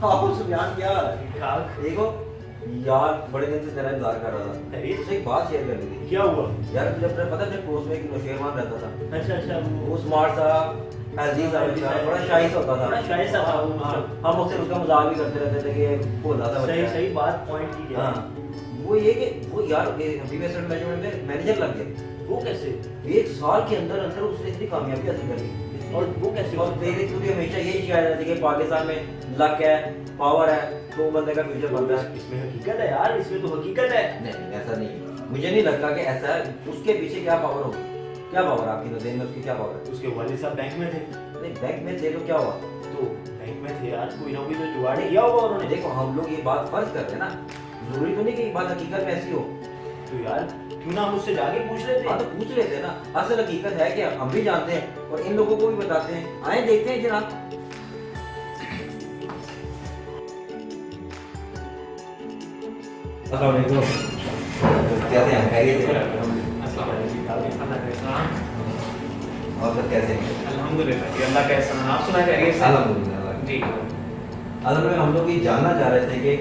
हाँ सुफियान क्या हाल है? ठीक ठाक। देखो यार बड़े दिन से तेरा इंतजार कर रहा था। अरे तुझसे एक बात शेयर करनी थी। क्या हुआ? यार तुझे अपना पता है मेरे पड़ोस में एक नौशेरवान रहता था। अच्छा अच्छा वो स्मार्ट सा हेल्दी सा बच्चा, बड़ा शाही सा होता था। बड़ा शाही सा था वो। हाँ, हम उससे उसका मजाक भी करते रहते थे कि ये भोला सा बच्चा सही है। सही बात पॉइंट की है। हाँ वो ये कि वो यार बीबीएसएल मैनेजमेंट में मैनेजर लग गया। वो कैसे? एक साल के अंदर अंदर उसने इतनी कामयाबी हासिल कर ली। और वो कैसे? और मेरी तो भी हमेशा यही शिकायत रहती है कि पाकिस्तान में लक है, पावर है तो वो बंदे का फ्यूचर बनता है। इसमें हकीकत है यार, इसमें तो हकीकत है। नहीं ऐसा नहीं है, मुझे नहीं लगता कि ऐसा है। उसके पीछे क्या पावर होगी? क्या पावर आपकी नजर में उसकी क्या पावर है? उसके वालिद साहब बैंक में थे। नहीं बैंक में थे तो क्या हुआ? तो बैंक में थे यार, कोई ना कोई तो जुगाड़ किया होगा उन्होंने। देखो हम लोग ये बात फर्ज करते हैं ना, जरूरी तो नहीं कि ये बात हकीकत में ऐसी हो। तो यार क्यों ना हम उससे जाके पूछ लेते हाँ तो हैं। पूछ लेते हैं ना, असल हकीकत है क्या हम भी जानते हैं और इन लोगों को भी बताते हैं। आए देखते हैं जनाब। अस्सलाम वालेकुम। कैसे हैं? खैरियत से? और सब कैसे हैं? अल्हम्दुलिल्लाह जी, अल्लाह का एहसान। आप सुना खैरियत से? अल्हम्दुलिल्लाह। जी असल में हम लोग ये जानना चाह रहे थे कि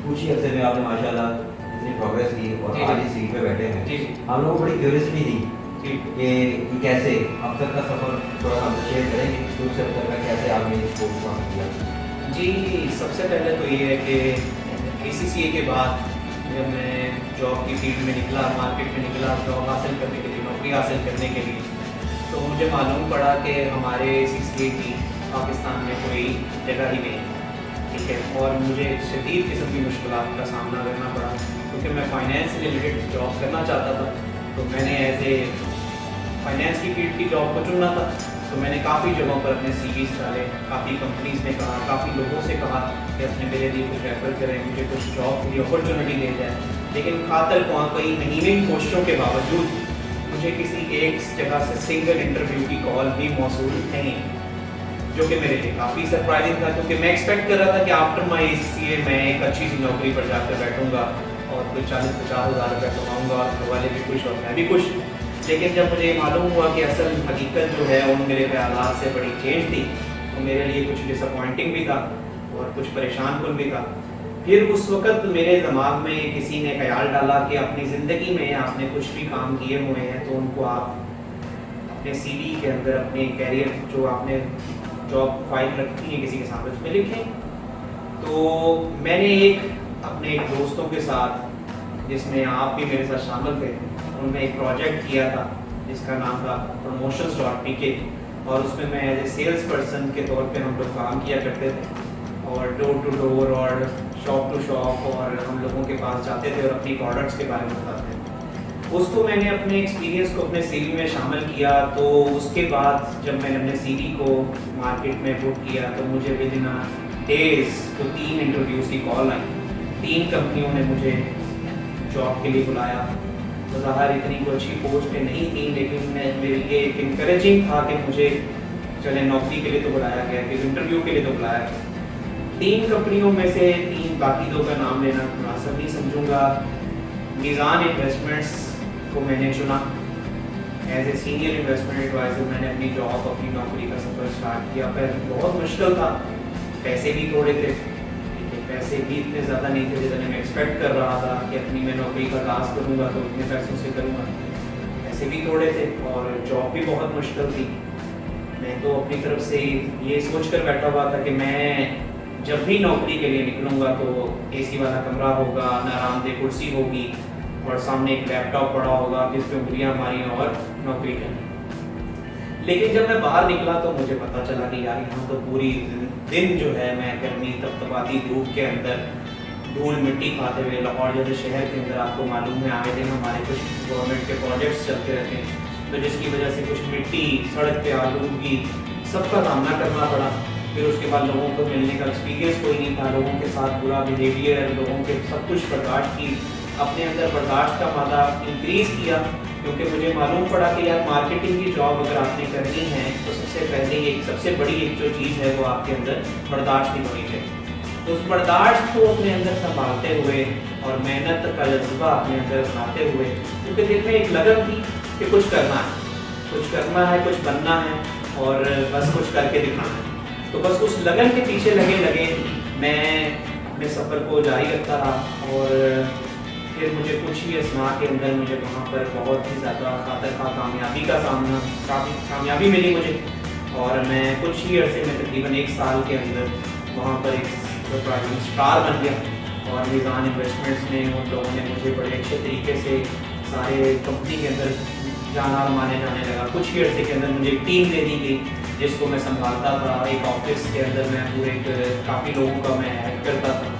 कुछ ही अरसे में आपने माशाल्लाह इतनी प्रोग्रेस की और जी, आज जी। इस सीट पे बैठे हैं। जी जी हम लोगों को बड़ी क्यूरियोसिटी थी जी। कि कैसे अब तक का सफर थोड़ा हम शेयर करेंगे, शुरू से अब तक का कैसे आपने इस कोर्स को किया। जी सबसे पहले तो ये है कि ACCA के बाद जब मैं जॉब की फील्ड में निकला, मार्केट में निकला जॉब हासिल करने के लिए, नौकरी हासिल करने के लिए, तो मुझे मालूम पड़ा कि हमारे ACCA की पाकिस्तान में कोई जगह ही नहीं है। ठीक है, और मुझे शदीद किस्म की मुश्किलात का सामना करना पड़ा क्योंकि मैं फाइनेंस से रिलेटेड जॉब करना चाहता था। तो मैंने एज ए फाइनेंस की फील्ड की जॉब को चुना था। तो मैंने काफ़ी जगहों पर अपने CVs डाले, काफ़ी कंपनीज में कहा, काफ़ी लोगों से कहा कि अपने मेरे लिए कुछ रेफर करें, मुझे कुछ जॉब की अपॉर्चुनिटी दे जाए। लेकिन खातर वहाँ कई महीने की कोशिशों के बावजूद मुझे किसी एक जगह से सिंगल इंटरव्यू की कॉल भी मौसूल नहीं, जो कि मेरे लिए काफ़ी सरप्राइजिंग था क्योंकि मैं एक्सपेक्ट कर रहा था कि आफ्टर माई ACCA मैं एक अच्छी सी नौकरी पर जाकर बैठूंगा और कोई 40-50 हज़ार रुपये कमाऊँगा और घर वाले भी खुश और मैं भी खुश। लेकिन जब मुझे मालूम हुआ कि असल हकीकत जो है उन मेरे ख्यालात से बड़ी चेंज थी, तो मेरे लिए कुछ डिसअपॉइंटिंग भी था और कुछ परेशान कुन भी था। फिर उस वक़्त मेरे दिमाग में किसी ने ख्याल डाला कि अपनी ज़िंदगी में आपने कुछ भी काम किए हुए हैं तो उनको आप अपने CV के अंदर अपने कैरियर जो आपने जॉब फाइल रखी है किसी के साथ उसमें लिखें। तो मैंने अपने एक दोस्तों के साथ, जिसमें आप भी मेरे साथ शामिल थे, उनमें एक प्रोजेक्ट किया था जिसका नाम था promotions.pk और उसमें मैं एज ए सेल्स पर्सन के तौर पे हम लोग काम किया करते थे और डोर टू डोर और शॉप टू शॉप और हम लोगों के पास जाते थे और अपनी प्रोडक्ट्स के बारे में बताते थे। उसको मैंने अपने एक्सपीरियंस को अपने CV में शामिल किया। तो उसके बाद जब मैंने अपने CV को मार्केट में पुट किया तो मुझे विद इन डेज तो 3 इंटरव्यूज़ की कॉल आई। 3 कंपनियों ने मुझे जॉब के लिए बुलाया। तो ज़ाहिर इतनी कोई अच्छी पोस्ट पे नहीं थी, लेकिन मेरे लिए एक इंकरेजिंग था कि मुझे चले नौकरी के लिए तो बुलाया गया, फिर इंटरव्यू के लिए तो बुलाया गया। 3 कंपनियों में से 3 बाकी 2 का नाम लेना मुनासिब नहीं समझूंगा। मीज़ान इन्वेस्टमेंट्स को मैंने चुना as a senior investment adviser. मैंने अपनी जॉब, अपनी नौकरी का सफ़र स्टार्ट किया। पर बहुत मुश्किल था, पैसे भी थोड़े थे, पैसे भी इतने ज़्यादा नहीं थे जितने मैं एक्सपेक्ट कर रहा था कि अपनी मैं नौकरी का आगाज़ करूँगा तो इतने पैसों से करूँगा। पैसे भी थोड़े थे और जॉब भी बहुत मुश्किल थी। मैं तो अपनी तरफ से ये सोच कर बैठा हुआ था कि मैं जब भी नौकरी के लिए निकलूँगा तो AC वाला कमरा होगा, आरामदेह कुर्सी होगी और सामने एक लैपटॉप पड़ा होगा जिस पे उंगलियाँ मारी और नौकरी करनी। लेकिन जब मैं बाहर निकला तो मुझे पता चला कि यार यहाँ तो पूरी दिन जो है मैं गर्मी तपतपाती धूप के अंदर धूल मिट्टी खाते हुए, लाहौर जैसे शहर के अंदर आपको मालूम है आए दिन हमारे कुछ गवर्नमेंट के प्रोजेक्ट्स चलते रहते हैं, तो जिसकी वजह से कुछ मिट्टी, सड़क पे आलूगी, सबका सामना करना पड़ा। फिर उसके बाद लोगों को मिलने का एक्सपीरियंस कोई नहीं था, लोगों के साथ बुरा बिहेवियर, लोगों के सब कुछ बर्दाश्त की, अपने अंदर बर्दाश्त का मादा इंक्रीज़ किया क्योंकि मुझे मालूम पड़ा कि यार मार्केटिंग की जॉब अगर आपने करनी है तो सबसे पहले एक सबसे बड़ी एक जो चीज़ है वो आपके अंदर बर्दाश्त की होनी चाहिए। तो उस बर्दाश्त को अपने अंदर संभालते हुए और मेहनत का जज्बा अपने अंदर बनाते हुए, क्योंकि दिल में एक लगन थी कि कुछ करना है, कुछ बनना है और बस कुछ करके दिखाना है। तो बस उस लगन के पीछे लगे मैं अपने सफ़र को जारी रखता रहा और फिर मुझे कुछ ही असना के अंदर मुझे वहाँ पर बहुत ही ज़्यादा खातर कामयाबी का सामना काफ़ी कामयाबी मिली मुझे और मैं कुछ ही अरसे में तकरीबन 1 साल के अंदर वहाँ पर एक प्राइवेट स्टार बन गया और मीज़ान इन्वेस्टमेंट्स में उन लोगों ने मुझे बड़े अच्छे तरीके से सारे कंपनी के अंदर जाना माने जाने लगा। कुछ ही अरसे के अंदर मुझे एक टीम दे दी गई जिसको मैं संभालता था। एक ऑफिस के अंदर मैं पूरे काफ़ी लोगों का मैं हेल्प करता था।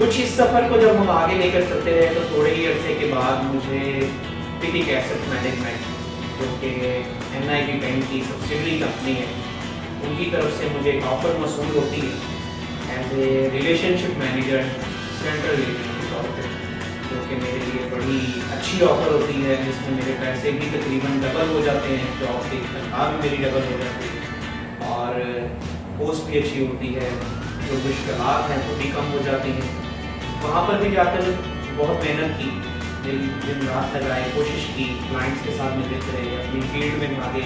कुछ इस सफ़र को जब हम आगे लेकर चलते रहे तो थोड़े ही अरसे के बाद मुझे पिटिक एसेट मैनेजमेंट जो कि NIB बैंक की सब्सिडरी कंपनी है उनकी तरफ से मुझे एक ऑफ़र मौसूल होती है as a relationship manager central region के तौर पर, जो कि मेरे लिए बड़ी अच्छी ऑफ़र होती है जिसमें मेरे पैसे भी तकरीबन डबल हो जाते हैं, जॉब की तनख्वाह भी मेरी डबल हो जाती है और पोस्ट भी अच्छी होती है, जो मुश्किलात हैं वो भी कम हो जाती हैं। वहाँ पर भी जाकर बहुत मेहनत की, दिन रात लगाए, कोशिश की, क्लाइंट्स के साथ मिलते रहे, अपनी फील्ड में आगे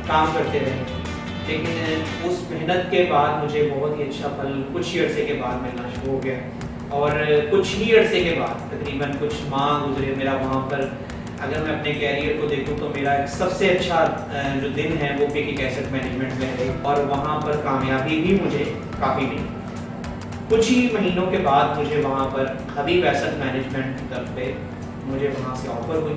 काम करते रहे, लेकिन उस मेहनत के बाद मुझे बहुत ही अच्छा फल कुछ ही अरसे के बाद मिलना शुरू हो गया और कुछ ही अरसे के बाद तकरीबन कुछ माह गुजरे मेरा वहाँ पर। अगर मैं अपने कैरियर को देखूँ तो मेरा सबसे अच्छा जो दिन है वो पिटिक एसेट मैनेजमेंट में है और वहाँ पर कामयाबी भी मुझे काफ़ी मिली। कुछ ही महीनों के बाद मुझे वहाँ पर हबीब एसेट मैनेजमेंट की तरफ पे मुझे वहाँ से ऑफ़र हुई,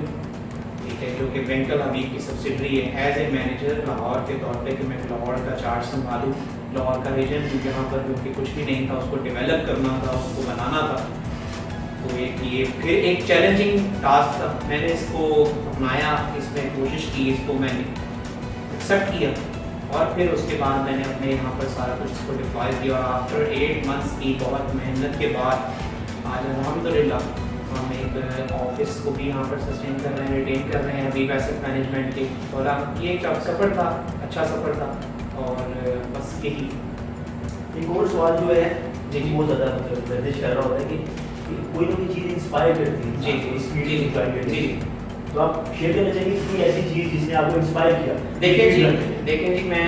ठीक है, जो कि बैंकल हबीब की सब्सिडरी है एज ए मैनेजर लाहौर के तौर पे कि मैं लाहौर का चार्ज संभालूँ। लाहौर का रीजन जहाँ पर क्योंकि कुछ भी नहीं था उसको डेवलप करना था, उसको बनाना था, तो ये फिर एक चैलेंजिंग टास्क था। मैंने इसको अपनाया, इसमें कोशिश की, इसको मैंने एक्सेप्ट किया और फिर उसके बाद मैंने अपने यहाँ पर सारा कुछ इसको डिप्लॉय किया और आफ्टर 8 मंथ्स की बहुत मेहनत के बाद आज अल्हम्दुलिल्लाह हम एक ऑफिस को भी यहाँ पर सस्टेन कर रहे हैं, रिटेन कर रहे हैं हबीब एसेट मैनेजमेंट के। और ये एक सफ़र था, अच्छा सफ़र था और बस यही। एक और सवाल जो है जी जी बहुत ज़्यादा मतलब गर्दिश कर रहा होता है कि कोई ना कोई चीज़ इंस्पायर करती है जी इस फील्ड में इंस्पायर करती जी है, तो आप शेयर करना चाहिए कोई ऐसी चीज़ जिसने आपको इंस्पायर किया। देखें जी मैं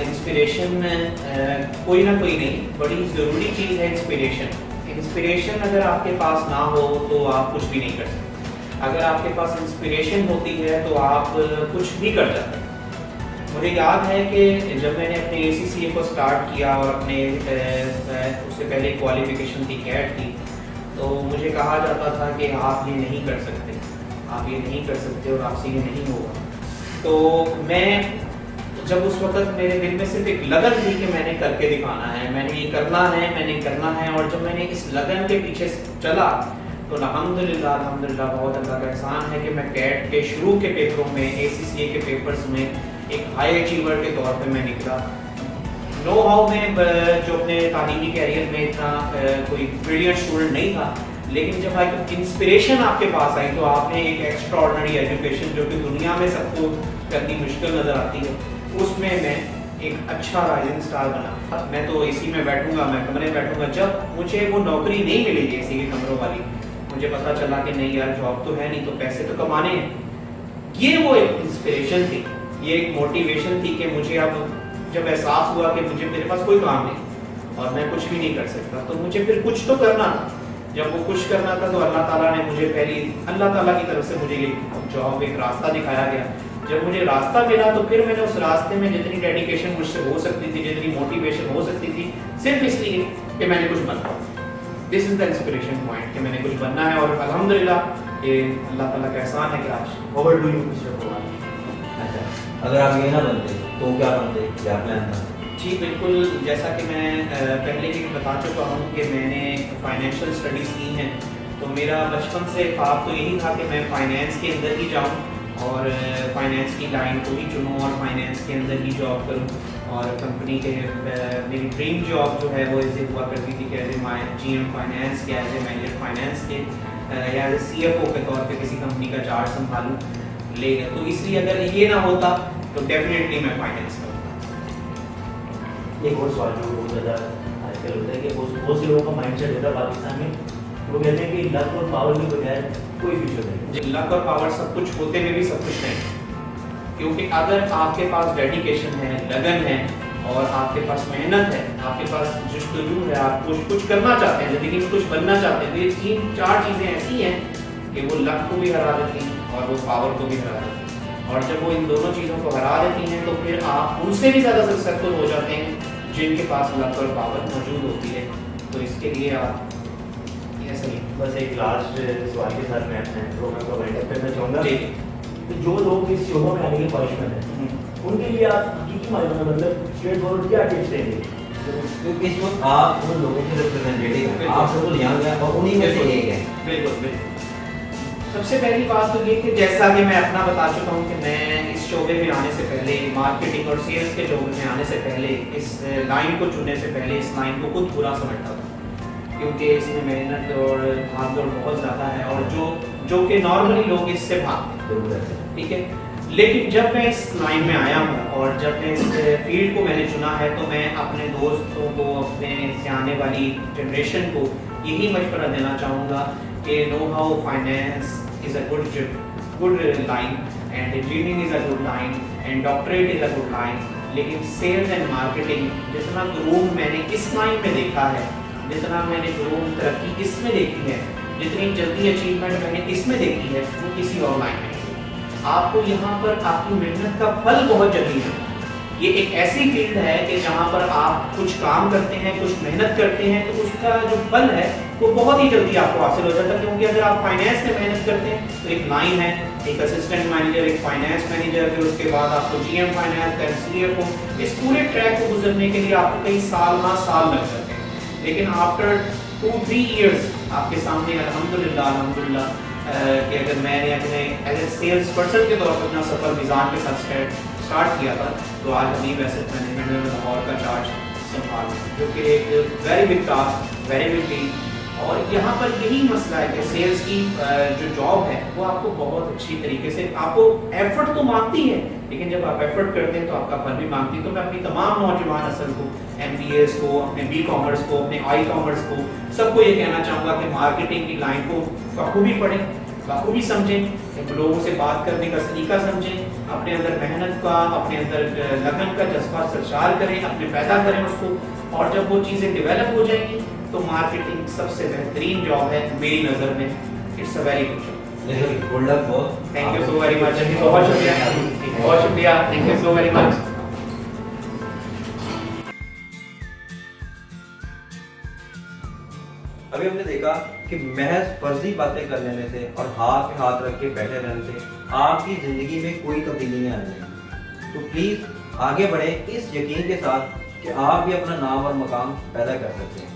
इंस्पिरेशन कोई ना कोई नहीं, बड़ी ज़रूरी चीज़ है इंस्पिरेशन अगर आपके पास ना हो तो आप कुछ भी नहीं कर सकते। अगर आपके पास इंस्पिरेशन होती है तो आप कुछ भी कर जाते हैं। मुझे याद है कि जब मैंने अपने ACCA को स्टार्ट किया और अपने उससे पहले क्वालिफिकेशन थी कैट की, तो मुझे कहा जाता था कि आप ये नहीं कर सकते, आप ये नहीं कर सकते और आपसे ये नहीं होगा। तो मैं जब उस वक्त मेरे दिल में सिर्फ एक लगन थी कि मैंने करके दिखाना है, मैंने ये करना है, मैंने करना है, और जब मैंने इस लगन के पीछे चला तो अल्हम्दुलिल्लाह बहुत अल्लाह का एहसान है कि मैं कैट के शुरू के पेपरों में ACCA के पेपर्स में एक हाई अचीवर के तौर पे मैं निकला। नो हाउ में जो अपने तालीमी कैरियर में इतना कोई ब्रिलियंट स्टूडेंट नहीं था, लेकिन जब एक इंस्पिरेशन आपके पास आई तो आपने एक एक्स्ट्रा ऑर्डिनरी एजुकेशन जो कि दुनिया में सबको करनी मुश्किल नज़र आती है, उसमें मैं एक अच्छा राइजिंग स्टार बना। मैं तो AC में बैठूंगा, मैं कमरे में बैठूंगा। जब मुझे वो नौकरी नहीं मिलेगी AC के कमरों वाली, मुझे पता चला कि नहीं यार जॉब तो है नहीं, तो पैसे तो कमाने हैं। ये वो एक इंस्पिरेशन थी, ये एक मोटिवेशन थी कि मुझे अब जब एहसास हुआ कि मुझे मेरे पास कोई काम नहीं और मैं कुछ भी नहीं कर सकता, तो मुझे फिर कुछ तो करना था। जब वो कुछ करना था तो अल्लाह ताला ने मुझे अल्लाह ताला की तरफ से मुझे एक जॉब, एक रास्ता दिखाया गया। जब मुझे रास्ता मिला तो फिर मैंने उस रास्ते में जितनी डेडिकेशन मुझसे हो सकती थी, जितनी मोटिवेशन हो सकती थी, सिर्फ इसलिए कि मैंने कुछ बनना। This is the inspiration point कि मैंने कुछ बनना है और अल्हम्दुलिल्लाह ये अल्लाह ताला का एहसान है कि आज over do you mister Kumar. अच्छा, अगर आप ये ना बनते तो क्या बनते, क्या प्लान था? जी बिल्कुल, जैसा कि मैं पहले भी बता चुका हूँ कि मैंने फाइनेंशियल स्टडीज़ की हैं, तो मेरा बचपन से ख्वाब तो यही था कि मैं फाइनेंस के अंदर ही जाऊँ और फाइनेंस की लाइन को ही चुनूँ और फाइनेंस के अंदर ही जॉब करूँ। और कंपनी के मेरी ड्रीम जॉब जो है वो ऐसे हुआ करती थी कि एज ए GM फाइनेंस या एज ए मैनेजर फाइनेंस के या एज ए CFO के तौर पे किसी कंपनी का चार्ज संभालूँ। लेकिन तो इसलिए अगर ये ना होता तो डेफिनेटली मैं फाइनेंस करूँगा। एक और सवाल जो बहुत ज़्यादा आजकल होता है कि बहुत से लोगों का माइंडसेट होता है पाकिस्तान में, वो कहते हैं कि लक और पावर के बगैर कोई फ्यूचर नहीं। लक और पावर सब कुछ होते हुए भी सब कुछ नहीं, क्योंकि अगर आपके पास डेडिकेशन है, लगन है और आपके पास मेहनत है, आपके पास जुस्तजू है, आप कुछ करना चाहते हैं, ज़िंदगी में कुछ बनना चाहते हैं, तो ये 3-4 चीज़ें ऐसी हैं कि वो लक को भी हरा देती हैं और वो पावर को भी हरा देती हैं। और जब वो इन दोनों चीज़ों को हरा देती हैं तो फिर आप उनसे भी ज़्यादा सक्सेसफुल हो जाते हैं जिनके पास लक और पावर मौजूद होती है। तो इसके लिए आप ये सही बस एक लास्ट सवाल के साथ मैं अपने प्रोग्राम को वाइंड अप करना चाहूँगा जी। कि जो लोग इस शोबा में आने के ख्वाहिशमंद हैं उनके लिए आप हकीकी मायनों में मतलब स्ट्रेट फॉरवर्ड क्या टिप्स देंगे? क्योंकि इस वक्त आप उन लोगों के रिप्रेजेंटेटिव हैं, आप बिल्कुल यहाँ गए और उन्हीं में से एक हैं। बिल्कुल बिल्कुल। सबसे पहली बात तो ये कि जैसा कि मैं अपना बता चुका हूँ कि मैं इस शोबे में आने से पहले, मार्केटिंग और सेल्स के शोबे में आने से पहले, इस लाइन को चुनने से पहले इस लाइन को खुद बुरा समझता था, क्योंकि इसमें मेहनत और भागदौड़ बहुत ज़्यादा है और जो कि नॉर्मली लोग इससे भागते हैं, ठीक है। लेकिन जब मैं इस लाइन में आया हूँ और जब मैं इस फील्ड को मैंने चुना है तो मैं अपने दोस्तों को, अपने से आने वाली जनरेशन को यही मशवरा देना चाहूँगा कि know how finance is a good line and engineering is a good line and doctorate is a good line, लेकिन सेल्स एंड मार्केटिंग जितना ग्रूम मैंने इस लाइन में देखा है, जितना मैंने ग्रूम तरक्की इसमें देखी है, जितनी जल्दी अचीवमेंट मैंने इसमें देखी है वो किसी और लाइन में नहीं। आपको यहाँ पर आपकी मेहनत का फल बहुत जल्दी है। ये एक ऐसी फील्ड है कि जहाँ पर आप कुछ काम करते हैं, कुछ मेहनत करते हैं, तो उसका जो फल है वो बहुत ही जल्दी आपको हासिल हो जाता है। क्योंकि अगर आप फाइनेंस में मेहनत करते हैं तो एक लाइन है, एक असिस्टेंट मैनेजर, एक फाइनेंस मैनेजर, फिर उसके बाद आपको जीएम फाइनेंस, फिर सीएफओ, इस पूरे ट्रैक को गुजरने के लिए आपको कई साल लग जाते हैं। लेकिन आफ्टर 2-3 इयर्स आपके सामने अल्हम्दुलिल्लाह कि अगर मैंने अपने एज ए सेल्स पर्सन के तौर पर अपना सफ़र मिज़ान के साथ स्टार्ट किया था, तो आज हनीफ एसेट मैनेजमेंट में लाहौर का चार्ज संभाल, जो कि एक very big task, very big deal. और यहाँ पर यही मसला है कि सेल्स की जो जॉब है वो आपको बहुत अच्छी तरीके से, आपको एफर्ट तो मांगती है, लेकिन जब आप एफर्ट करते हैं तो आपका फल भी मांगती है। तो मैं अपनी तमाम नौजवान असल को, MBAs को, अपने B-कॉमर्स को, अपने I-कॉमर्स को, सबको ये कहना चाहूँगा कि मार्केटिंग की लाइन को बखूबी पढ़ें, बखूबी समझें, लोगों से बात करने का सलीका समझें, अपने अंदर मेहनत का, अपने अंदर लगन का जज्बा सरशार करें, अपने पैदा करें उसको, और जब वो चीज़ें डेवलप हो जाएंगी तो मार्केटिंग सबसे बेहतरीन जॉब है मेरी नज़र में। It's a very good job. Good luck बहुत। Thank you so very much. बहुत शुक्रिया, बहुत शुक्रिया, thank you so very much. अभी हमने देखा कि महज फर्जी बातें कर लेने से और हाथ पे हाथ रख के बैठे रहने से आपकी जिंदगी में कोई तब्दीली नहीं आने वाली। तो प्लीज आगे बढ़े इस यकीन के साथ कि आप भी अपना नाम और मकाम पैदा कर सकते हैं।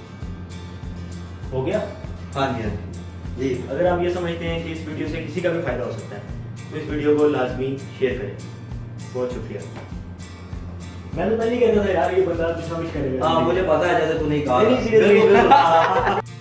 हो गया? हाँ जी, हाँ जी। अगर आप ये समझते हैं कि इस वीडियो से किसी का भी फायदा हो सकता है तो इस वीडियो को लाजमी शेयर करें। बहुत शुक्रिया। मैं तो पहले ही कहता था यार ये बंदा कुछ समझ करेगा। हाँ मुझे पता है, जैसे तूने कहा नहीं, सीरियसली